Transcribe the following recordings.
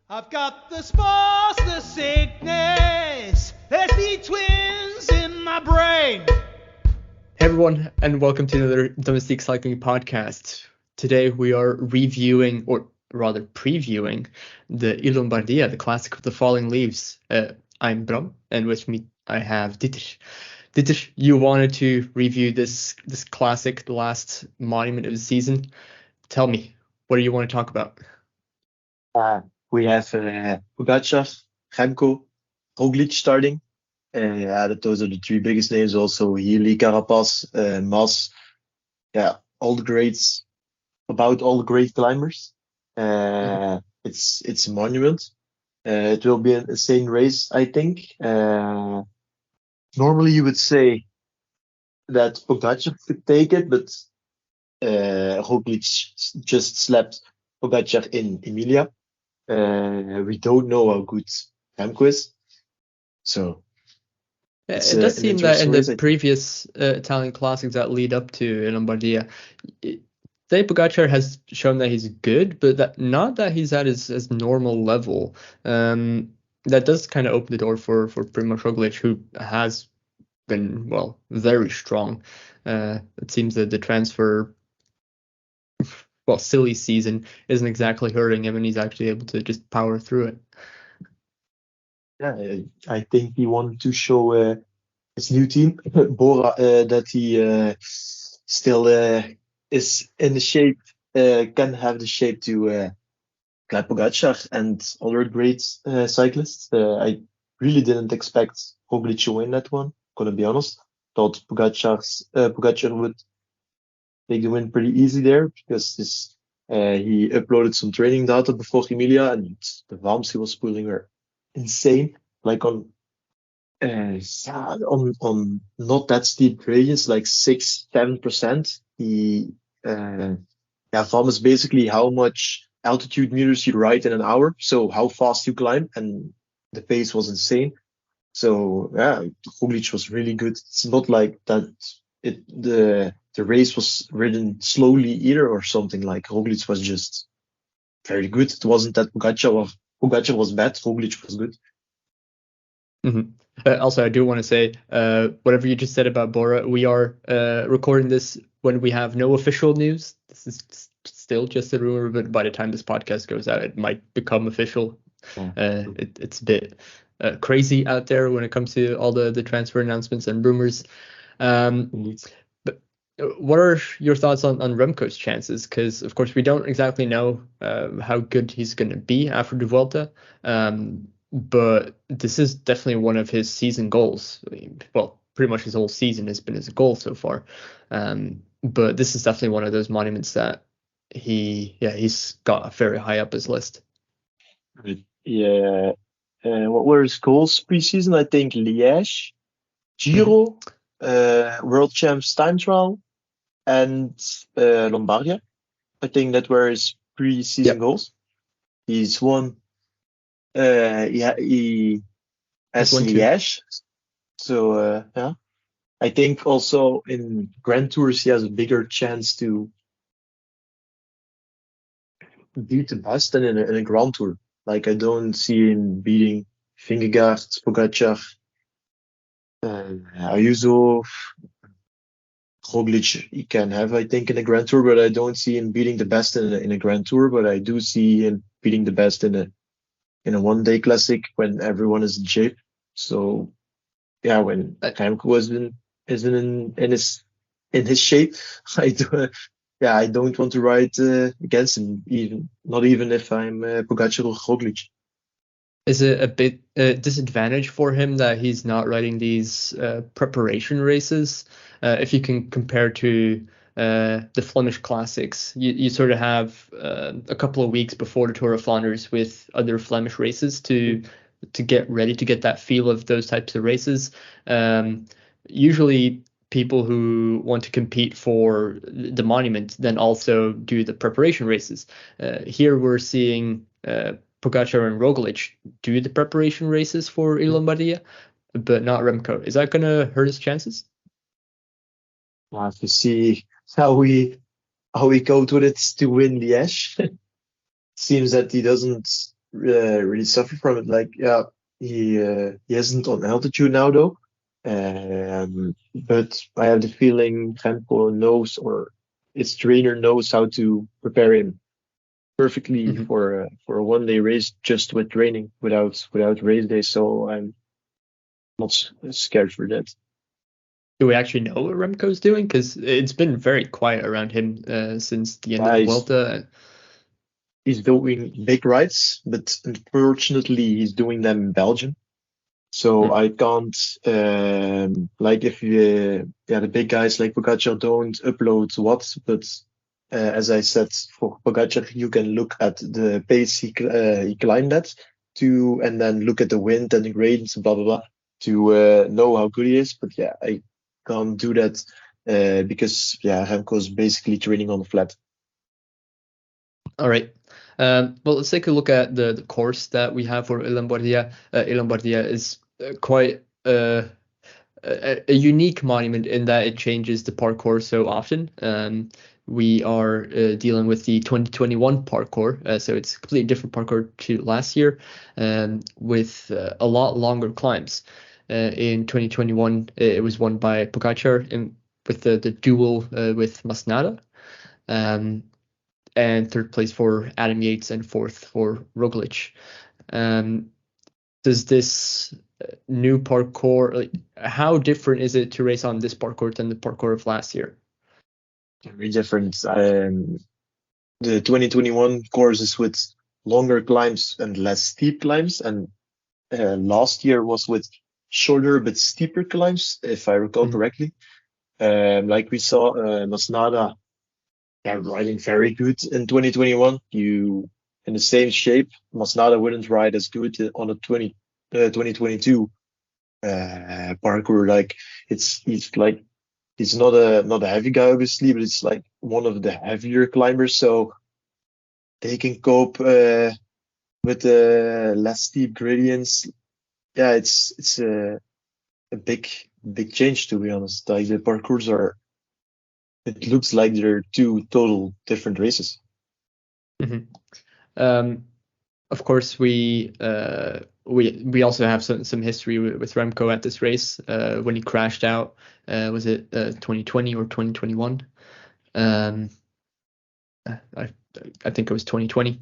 I've got the spores, the sickness. There's the twins in my brain. Hey everyone, and welcome to another Domestique Cycling Podcast. Today we are reviewing, or rather previewing, the Giro di Lombardia, the classic of the falling leaves. I'm Bram, and with me I have Dieter. Dieter, you wanted to review this classic, the last monument of the season. Tell me, what do you want to talk about? We have Pogacar, Remco, Roglic starting. Those are the three biggest names. Also, Healy, Carapaz, Mas. All the greats. About all the great climbers. It's a monument. It will be an insane race, I think. Normally, you would say that Pogacar could take it, but Roglic just slapped Pogacar in Emilia. We don't know how good Remco is. So it does seem that in the previous Italian classics that lead up to Lombardia, Tadej Pogacar has shown that he's good, but not that he's at his normal level. That does kind of open the door for Primoz Roglic, who has been, well, very strong. It seems that the transfer, silly season isn't exactly hurting him, and he's actually able to just power through it. Yeah, I think he wanted to show his new team, Bora, that he still is in the shape, can have the shape to climb Pogacar and other great cyclists. I really didn't expect Roglic to win that one, gonna be honest. Thought Pogacar would take the win pretty easy there because he uploaded some training data before Emilia, and the VAMs he was pulling were insane. Like on not that steep gradients, like 6-7%. VAM is basically how much altitude meters you ride in an hour, so how fast you climb, and the pace was insane. So Roglic was really good. It's not like that. The race was ridden slowly either or something. Like Roglic was just very good. It wasn't that Pogacar was bad. Roglic was good. Mm-hmm. Also, I do want to say, whatever you just said about Bora, we are recording this when we have no official news. This is still just a rumor, but by the time this podcast goes out, it might become official. It's a bit crazy out there when it comes to all the transfer announcements and rumors. But what are your thoughts on Remco's chances? Because, of course, we don't exactly know how good he's going to be after the Vuelta. But this is definitely one of his season goals. Pretty much his whole season has been his goal so far. But this is definitely one of those monuments that he's got very high up his list. Yeah. What were his goals preseason? I think Liège, Giro, World Champs time trial, and Lombardia. I think that were his preseason goals. He's won. He has Liège. So I think also in Grand Tours he has a bigger chance to beat the best than in a Grand Tour. Like I don't see him beating Vingegaard, Pogacar, Ayuso, Roglic. He can have, I think, in a Grand Tour, but I don't see him beating the best in a Grand Tour. But I do see him beating the best in a one-day classic when everyone is in shape. So when Remco isn't in his shape, I don't want to ride against him, not even if I'm Pogacar or Roglic. Is it a bit disadvantage for him that he's not riding these preparation races? If you can compare to the Flemish Classics, you sort of have a couple of weeks before the Tour of Flanders with other Flemish races to get ready, to get that feel of those types of races. Usually people who want to compete for the monument then also do the preparation races. Here we're seeing Pogacar and Roglic do the preparation races for Lombardia, but not Remco. Is that going to hurt his chances? We'll have to see how we coped with it to win Liège. Seems that he doesn't really suffer from it. Like, yeah, he isn't on altitude now though. But I have the feeling Remco knows, or his trainer knows how to prepare him perfectly Mhm. for a 1 day race just with training without race day. So I'm not scared for that. Do we actually know what Remco's doing? Because it's been very quiet around him since the end of Yeah, the Vuelta. he's doing big rides, but unfortunately he's doing them in Belgium. So Mm. I can't like if yeah, the big guys like Pogacar don't upload what, but as I said, for Pogacar you can look at the pace he climbed at to, and then look at the wind and the grades, blah blah blah, to know how good he is. But yeah, I can't do that because yeah, Remco's basically training on the flat. All right. Well, let's take a look at the course that we have for Il Lombardia. Il Lombardia is quite a unique monument in that it changes the parcours so often. We are dealing with the 2021 parcours, so it's a completely different parcours to last year, with a lot longer climbs. In 2021, it was won by Pogacar with the duel with Masnada. Um, and third place for Adam Yates and fourth for Roglic. Um, does this new parcours, like, how different is it to race on this parcours than the parcours of last year? Very different. The 2021 courses with longer climbs and less steep climbs, and last year was with shorter but steeper climbs, if I recall Mhm. correctly. Like we saw Masnada, yeah, riding very good in 2021. You in the same shape, Masnada wouldn't ride as good on a 2022 parkour. Like it's like he's not a heavy guy obviously, but it's like one of the heavier climbers, so they can cope with less steep gradients. Yeah, it's a big change to be honest. Like the parkours are, it looks like they're two total different races. Mhm. Um, of course, we also have some history with Remco at this race when he crashed out. Was it 2020 or 2021? Um, I I think it was 2020,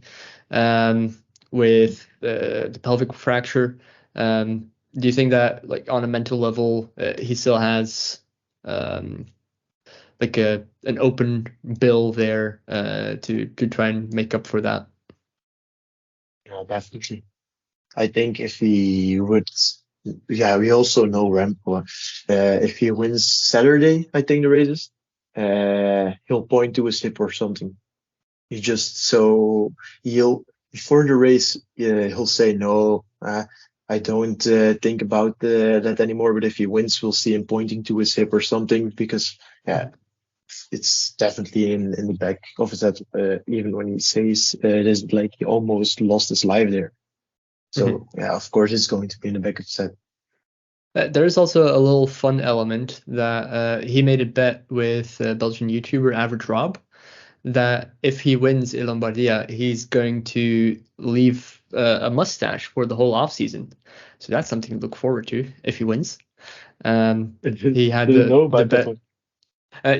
with the pelvic fracture. Do you think that, like, on a mental level, he still has um, like an open bill there to try and make up for that? Yeah, definitely. I think if he would, yeah, we also know Remco. If he wins Saturday, I think the races, he'll point to his hip or something. He just so he'll before the race, he'll say no. I don't think about that anymore. But if he wins, we'll see him pointing to his hip or something because yeah, it's definitely in the back of his head. Even when he says it is like he almost lost his life there. Mhm. So yeah, of course it's going to be in the back of his head. There is also a little fun element that he made a bet with Belgian YouTuber Average Rob that if he wins Il Lombardia, he's going to leave a mustache for the whole off season. So that's something to look forward to if he wins. He had Didn't know the about that bet. one.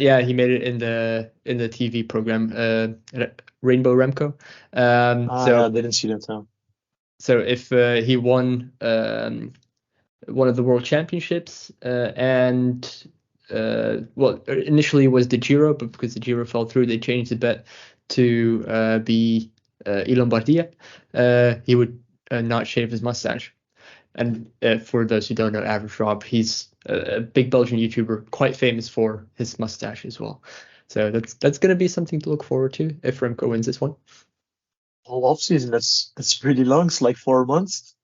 Yeah, he made it in the TV program Rainbow Remco. Ah, yeah, I So didn't see that now. if he won one of the world championships and well, initially it was the Giro, but because the Giro fell through, they changed the bet to be Il Lombardia. He would not shave his mustache. And for those who don't know, Average Rob, he's a big Belgian YouTuber, quite famous for his mustache as well. So that's going to be something to look forward to if Remco wins this one. Whole off season, that's pretty long. It's like 4 months.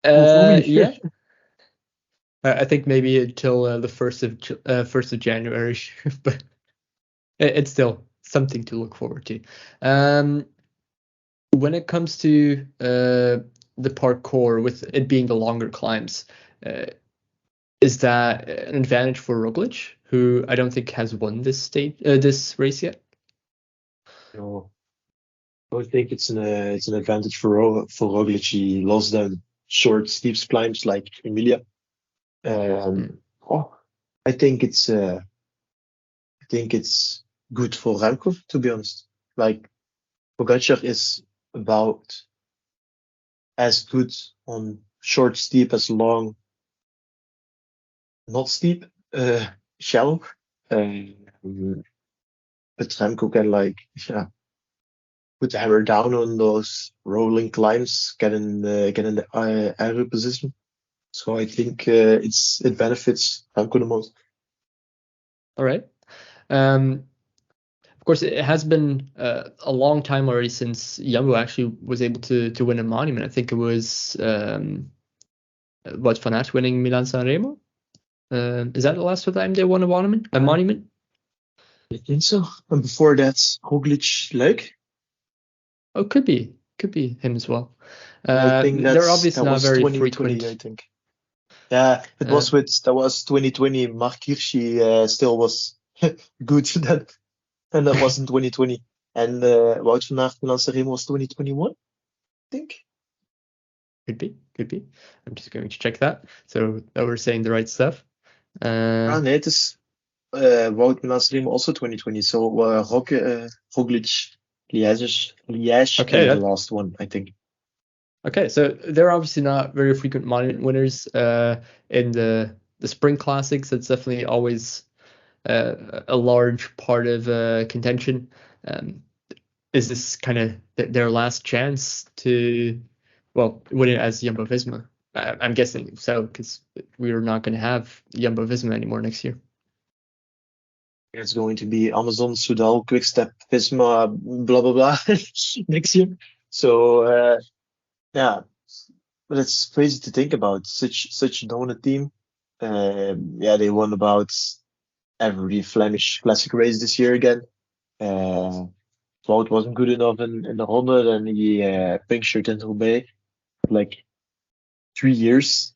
Oof, Yeah, I think maybe until the first of January, but it's still something to look forward to. Um, when it comes to the parkour, with it being the longer climbs, uh, is that an advantage for Roglic, who I don't think has won this race yet? No. I think it's an advantage for Roglic. He lost them short, steep climbs like Emilia. Oh, I think it's good for Remco, to be honest. Like Pogacar is about as good on short, steep as long, not steep, shallow. Um, but Remco can put the hammer down on those rolling climbs, get in the aero position. So I think it benefits Remco the most. All right. Of course, it has been a long time already since Jumbo actually was able to win a monument. I think it was Van Aert winning Milan-San Remo. Is that the last time they won a monument? A monument? I think so. And before that, Roglic, Luik. Oh, could be him as well. I think they're obviously not very 2020, frequent. I think. Yeah, that was 2020. Mark Hirschi still was good then, and that was in 2020. And Wout van Aert Milan-San Remo was 2021, I think. Could be. I'm just going to check that so that we're saying the right stuff. Nee, het is Wout Milan-San Remo also 2020. So Roglic, Liège Okay, in the last one, I think. Okay, so they're obviously not very frequent monument winners. In the spring classics, it's definitely always a large part of contention. Is this kind of their last chance to, win it as Jumbo-Visma? I'm guessing so, because we're not going to have Jumbo-Visma anymore next year. It's going to be Amazon, Soudal, Quickstep, Visma, blah blah blah next year. So yeah, but it's crazy to think about such a dominant team. They won about every Flemish classic race this year again. Wout wasn't good enough in the 100, and he punctured in Roubaix like 3 years.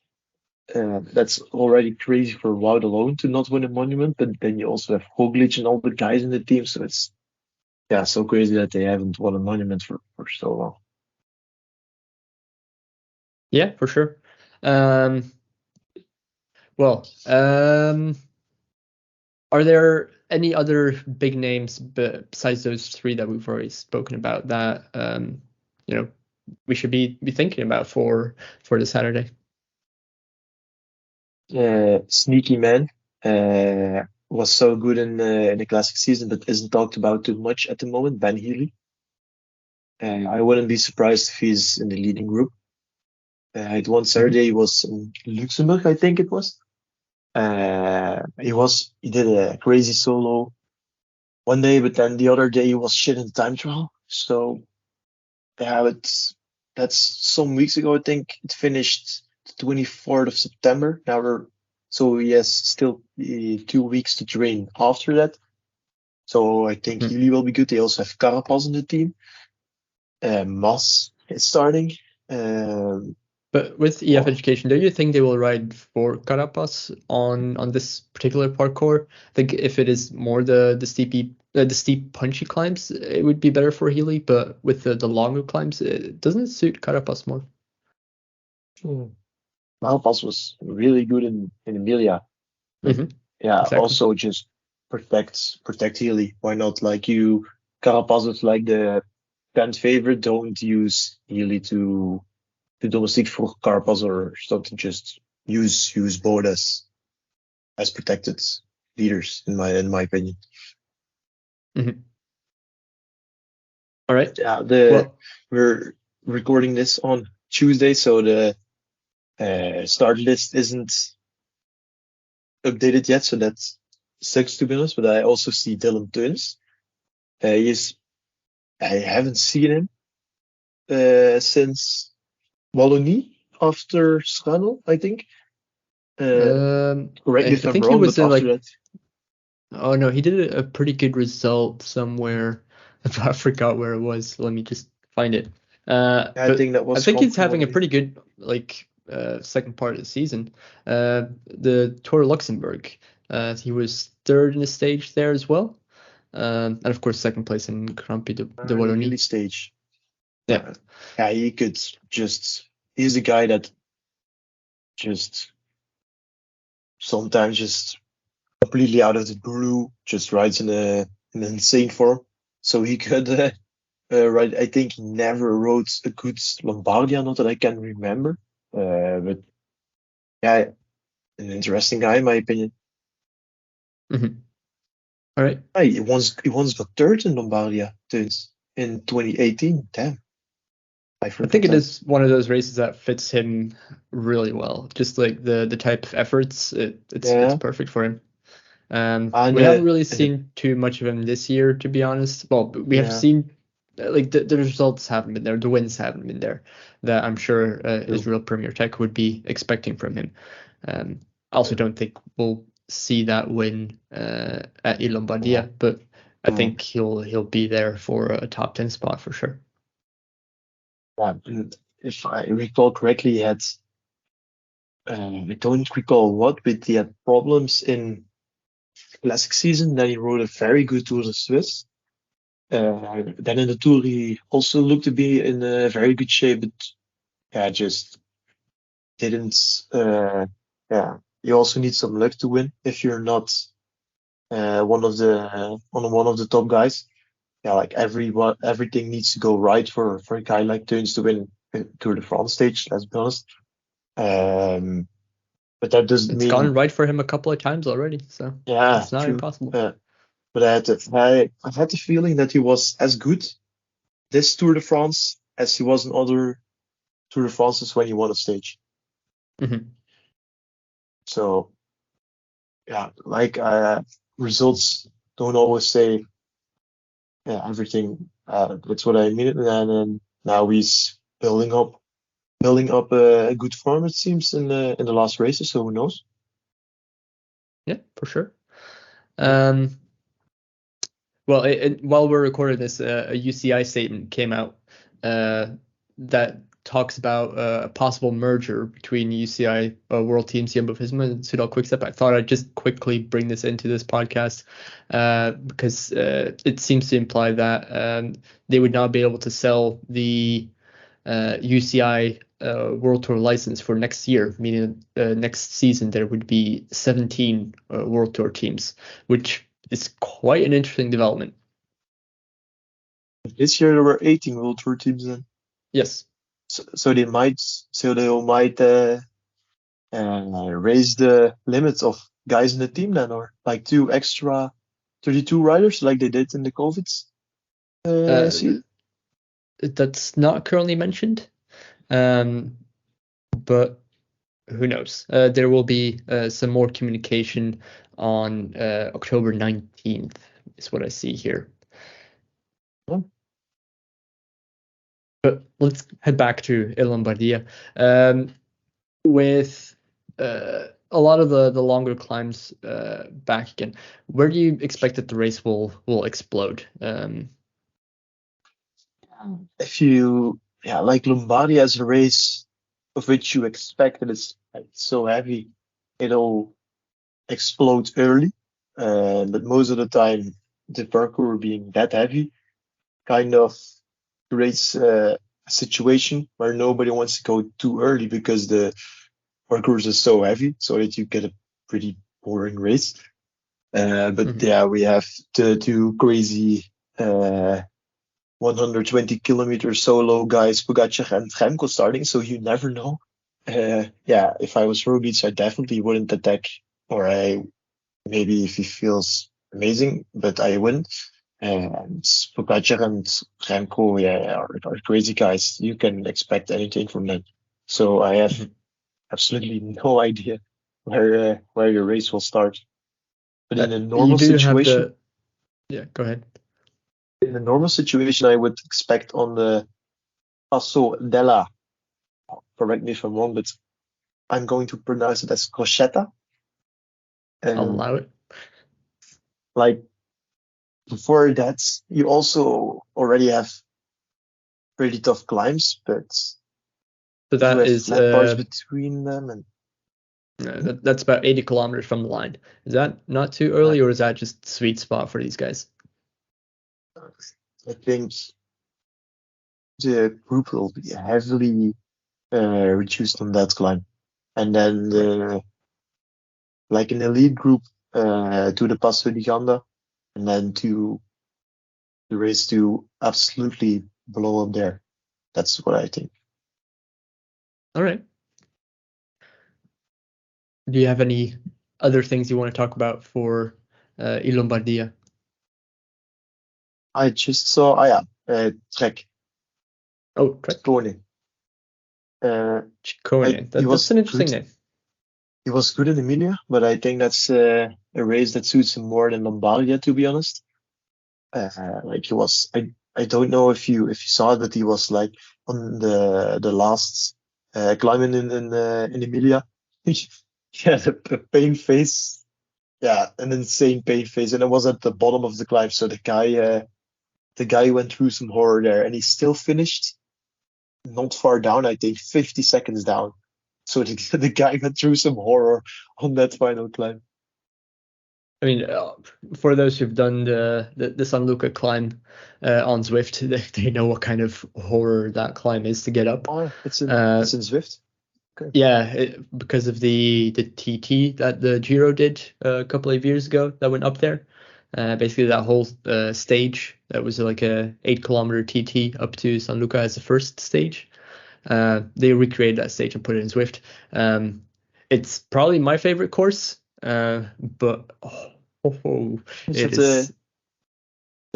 That's already crazy for Wout alone to not win a monument, but then you also have Roglic and all the guys in the team, so it's so crazy that they haven't won a monument for so long. Yeah, for sure. Are there any other big names besides those three that we've already spoken about that we should be thinking about for this Saturday? Sneaky man was so good in the classic season, but isn't talked about too much at the moment. Ben Healy. I wouldn't be surprised if he's in the leading group. One Saturday he was in Luxembourg, I think it was. He did a crazy solo one day, but then the other day he was shit in time trial. So that's some weeks ago. I think it finished the 24th of September. So he has still 2 weeks to train after that. So I think Healy will be good. They also have Carapaz in the team. Mas is starting. But with EF Education, do you think they will ride for Carapaz on this particular parkour? I think if it is more the steep punchy climbs, it would be better for Healy. But with the longer climbs, it doesn't suit Carapaz more. Carapaz was really good in Emilia. Mm-hmm. Yeah, exactly. Also just protect Healy. Why not? Carapaz is like the 10th favorite. Don't use Healy to Domestique for Carapaz or something. Just use both as protected leaders in my opinion. Mm-hmm. All right. Yeah, we're recording this on Tuesday, so the start list isn't updated yet, so that sucks to be honest. But I also see Dylan Teuns. I haven't seen him since Wallonie after Schrano, I think. Correct me if I'm wrong, but after that. Oh no, he did a pretty good result somewhere. I forgot where it was. Let me just find it. I think that was. I think he's having a pretty good second part of the season. The Tour of Luxembourg. He was third in the stage there as well. And of course second place in Grand Prix de Wallonie. Stage. Yeah. Yeah, he could he's a guy that just sometimes just completely out of the blue just rides in an insane form. So he could ride. I think he never rode a good Lombardia, not that I can remember. But yeah, an interesting guy in my opinion. Mm-hmm. All right. He once got third in Lombardia in 2018. Damn, I I think forgot it that. is one of those races that fits him really well. Just like the type of efforts, it's Yeah, perfect for him. and We haven't really and the, seen too much of him this year, to be honest. Well, we have yeah, seen like the results haven't been there, the wins haven't been there that I'm sure true. Israel Premier Tech would be expecting from him. I also don't think we'll see that win at Yeah. Lombardia, but I Mm. think he'll be there for a top 10 spot for sure. Yeah, and if I recall correctly, he had I don't recall what, but he had problems in classic season. Then he rode a very good Tour de Suisse. Then in the Tour, he also looked to be in a very good shape, but yeah, just didn't. Yeah, you also need some luck to win if you're not one of the top guys. Yeah, like everything needs to go right for a guy like Teuns to win Tour de France stage. Let's be honest. Um, but that doesn't It's gone mean, right for him a couple of times already, so yeah, it's not true. impossible. But I had the feeling that he was as good this Tour de France as he was in other Tour de France's when he won a stage. Hmm. So yeah, like results don't always say everything. That's what I mean. And then now he's building up a good form, it seems, in the last races. So who knows? Yeah, for sure. Mm. Well, while we're recording this, a UCI statement came out that talks about a possible merger between UCI World Teams Jumbo-Visma and Soudal Quickstep. I thought I'd just quickly bring this into this podcast because it seems to imply that they would not be able to sell the UCI World Tour license for next year, meaning next season there would be 17 World Tour teams, which is quite an interesting development. This year there were 18 World Tour teams then. Yes. So they might raise the limits of guys in the team then, or like two extra 32 riders like they did in the COVIDs. See? That's not currently mentioned, but who knows? There will be some more communication on October 19th, is what I see here. Yeah. But let's head back to Lombardia. With a lot of the longer climbs back again, where do you expect that the race will explode? If you, like Lombardia as a race of which you expect that it's so heavy, it'll explode early. But most of the time, the parkour being that heavy kind of creates a situation where nobody wants to go too early because the parkour is so heavy, so that you get a pretty boring race. But yeah, we have the two crazy 120 kilometer solo guys, Pogacar and Remco starting, so you never know. If I was Roglic, I definitely wouldn't attack, or maybe if he feels amazing, but I wouldn't. And Pogacar and Remco, are crazy guys. You can expect anything from them. So I have absolutely no idea where your race will start. But in a You normal do have situation, go ahead. in a normal situation, I would expect on the Passo della, correct me if I'm wrong, but I'm going to pronounce it as Crocetta. I'll allow it. Like before that, you also already have pretty tough climbs, but So you that have is flat parts between them, and that's about 80 kilometers from the line. Is that not too early, or is that just sweet spot for these guys? I think the group will be heavily reduced on that climb. And then like an elite group to the Passo di Ganda, and then to the race to absolutely blow up there. That's what I think. All right. Do you have any other things you want to talk about for Il Lombardia? I just saw, Trek. Oh, Trek. Ciccone. Ciccone. That's an interesting name. He was good in Emilia, but I think that's a race that suits him more than Lombardia, to be honest. Like he was, I don't know if you saw it, but he was like on the last climbing in Emilia. He had a pain face, an insane pain face, and it was at the bottom of the climb. So the guy went through some horror there, and he still finished not far down. I think 50 seconds down. So the guy went through some horror on that final climb. I mean, for those who've done the San Luca climb on Zwift, they know what kind of horror that climb is to get up. Oh, it's in Zwift. Okay. Yeah, because of the TT that the Giro did a couple of years ago that went up there. Basically, that whole stage that was like a 8-kilometer TT up to San Luca as the first stage. They recreated that stage and put it in Zwift. It's probably my favorite course, but is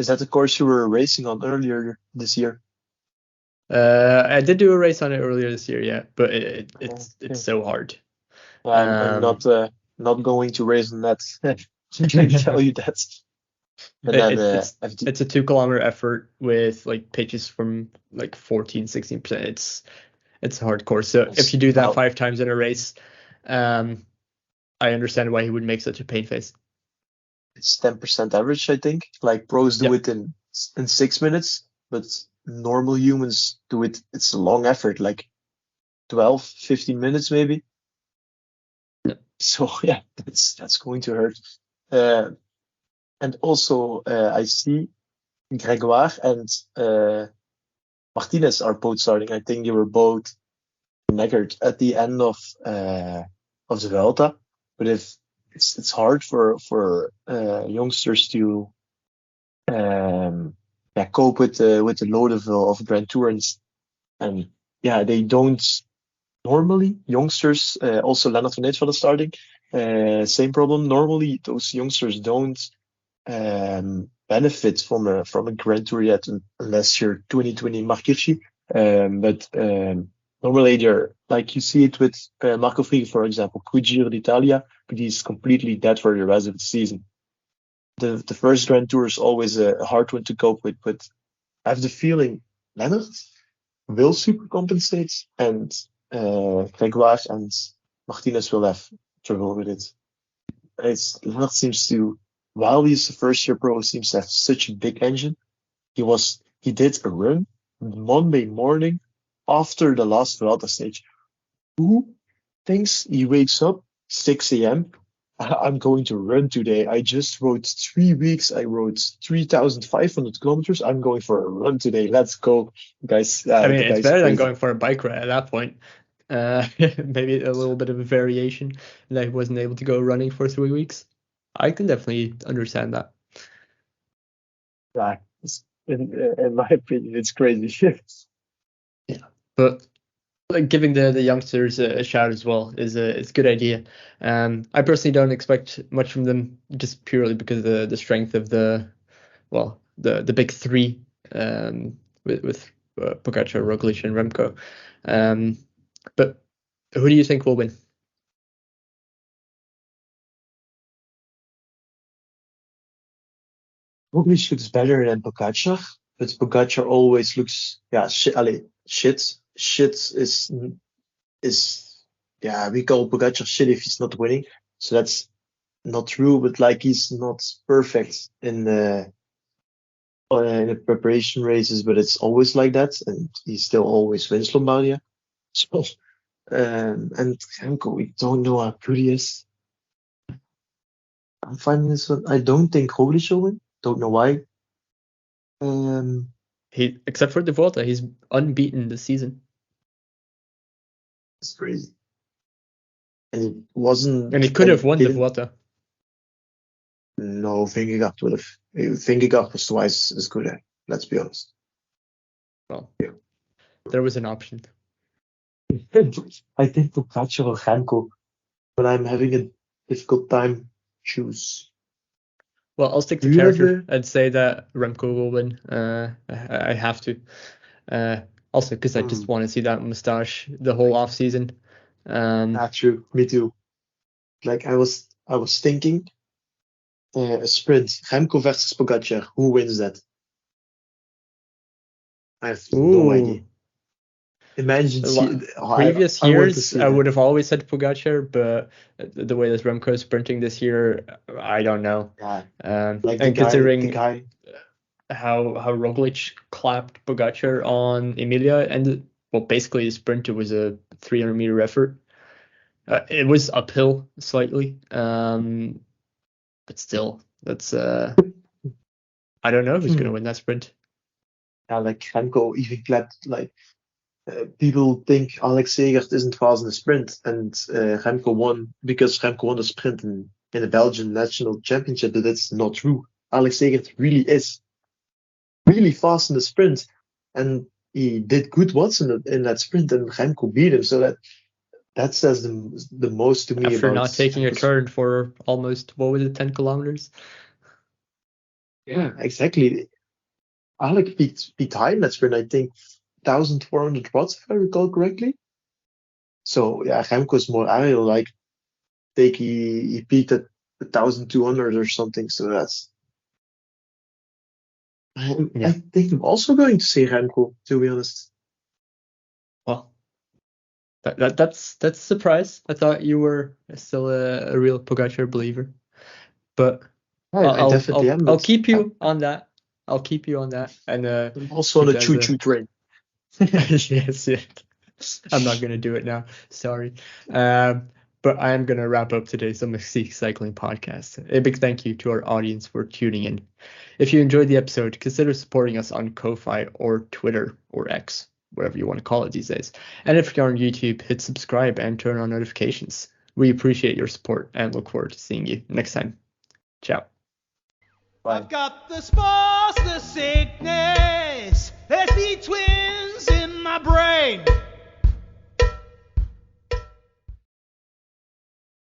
that the course you were racing on earlier this year? I did do a race on it earlier this year, yeah, but it's so hard. I'm not going to race on that. I can tell you that. It's a 2-kilometer effort with like pitches from like 14-16%. It's a hard course. So if you do that 5 times in a race, I understand why he would make such a pain face. It's 10% average, I think. Like pros do it in 6 minutes, but normal humans do it. It's a long effort, like 12, 15 minutes maybe. Yeah. So that's going to hurt. And also, I see Gregoire and Martinez are both starting. I think they were both knackered at the end of the Vuelta. But if it's hard for youngsters to cope with the load of Grand Tour and they don't normally youngsters. Also, Lennart van Eetveld is starting. Same problem. Normally, those youngsters don't benefit from a Grand Tour yet, unless you're 2020 Marquischi. But normally they're like you see it with Marco Frigge, for example, quit Giro d'Italia, but he's completely dead for the rest of the season. The first Grand Tour is always a hard one to cope with, but I have the feeling Lennart will supercompensate, and Gregoire and Martinez will have trouble with it. Lennart seems to, while he's a first-year pro, seems to have such a big engine. He did a run Monday morning after the last Vuelta stage. Who thinks he wakes up 6 a.m.? I'm going to run today. I just rode 3 weeks. I rode 3,500 kilometers. I'm going for a run today. Let's go, guys. I mean, it's better than going for a bike ride at that point. Maybe a little bit of a variation that he wasn't able to go running for 3 weeks. I can definitely understand that. Yeah, in my opinion, it's crazy. Yeah, but like giving the youngsters a shout as well is a good idea. I personally don't expect much from them, just purely because of the strength of the big three with Pogacar, Roglic, and Remco. But who do you think will win? Roglic looks better than Pogacar, but Pogacar always looks shit. Shit is we call Pogacar shit if he's not winning. So that's not true, but like he's not perfect in the preparation races, but it's always like that, and he still always wins Lombardia. So and Remco, we don't know how good he is. I'm finding this one. I don't think Roglic will win. Don't know why. he, except for the Vuelta, he's unbeaten this season. It's crazy. And it wasn't. And he could have won the Vuelta. No, Vingegaard would have. Vingegaard was twice as good. Let's be honest. Well, there was an option. I think Pogacar or Remco, when I'm having a difficult time, choose. Well, I'll stick to character and say that Remco will win. I have to. Also, because I just want to see that moustache the whole off season. True. Me too. Like I was thinking, a sprint, Remco versus Pogacar. Who wins that? I have no idea. Imagine previous years, I would have always said Pogacar, but the way that Remco is sprinting this year, I don't know. Yeah. Like and considering how Roglic clapped Pogacar on Emilia, and basically the sprint, it was a 300-meter effort. It was uphill slightly, but still, that's I don't know who's going to win that sprint. Yeah, like Remco even clapped like. People think Alex Segert isn't fast in the sprint, and Remco won because Remco won the sprint in the Belgian National Championship, but that's not true. Alex Segert really is really fast in the sprint, and he did good once in that sprint, and Remco beat him. So that says the most to me. After not taking a turn for almost, 10 kilometers? Yeah, exactly. Alex beat high in that sprint, I think. 1,400 watts, if I recall correctly. So yeah, Remco's more aerial. Like, he peaked at 1,200 or something. So that's. I think I'm also going to say Remco, to be honest. Well, that's a surprise. I thought you were still a real Pogacar believer, but I definitely am. I'll keep you on that. I'll keep you on that, and I'm also on a choo-choo train. yes. I'm not going to do it now. Sorry. But I am going to wrap up today's Domestique Cycling Podcast. A big thank you to our audience for tuning in. If you enjoyed the episode, consider supporting us on Ko-Fi or Twitter or X, whatever you want to call it these days. And if you're on YouTube, hit subscribe and turn on notifications. We appreciate your support and look forward to seeing you next time. Ciao. Bye. I've got the spores, the sickness. There's the twins in my brain.